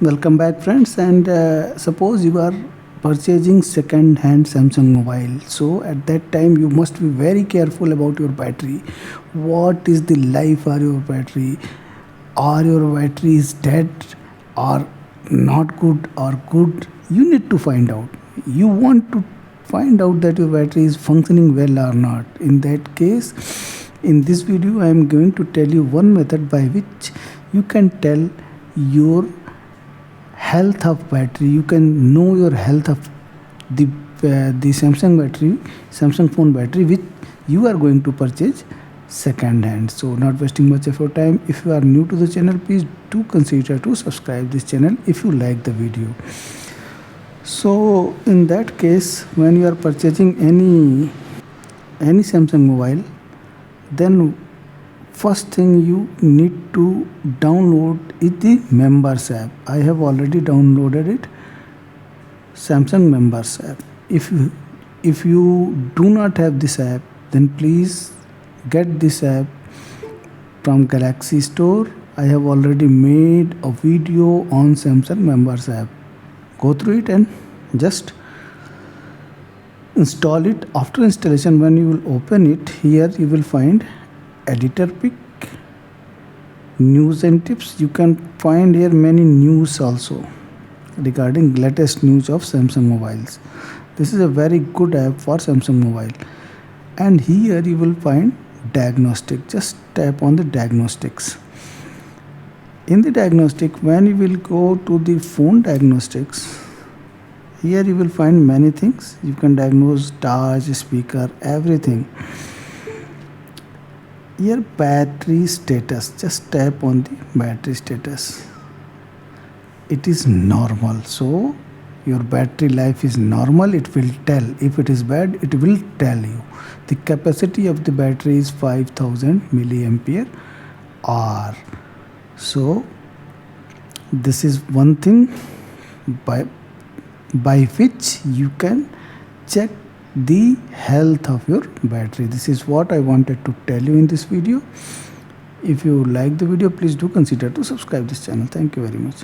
Welcome back friends, and suppose you are purchasing second hand Samsung mobile. So at that time you must be very careful about your battery. What is the life of your battery? Are your battery is dead or not good or good? You need to find out. You want to find out that your battery is functioning well or not. In that case, in this video I am going to tell you one method by which you can tell your health of battery. You can know your health of the Samsung phone battery which you are going to purchase second hand. So not wasting much of your time, if you are new to the channel, please do consider to subscribe this channel if you like the video. So in that case, when you are purchasing any Samsung mobile, then first thing you need to download is the members app. I have already downloaded it, Samsung members app. If you do not have this app, then please get this app from Galaxy Store. I have already made a video on Samsung members app. Go through it and just install it. After installation, when you will open it, here you will find editor pick, news and tips. You can find here many news also regarding latest news of Samsung mobiles. This is a very good app for Samsung mobile. And here you will find diagnostic. Just tap on the diagnostics. In the diagnostic, when you will go to the phone diagnostics, here you will find many things. You can diagnose touch, speaker, everything. Here battery status, just tap on the battery status. It is normal, so your battery life is normal. It will tell. If it is bad, it will tell you. The capacity of the battery is 5000 milliampere hour. So this is one thing by which you can check the health of your battery. This is what I wanted to tell you in this video. If you like the video, please do consider to subscribe this channel. Thank you very much.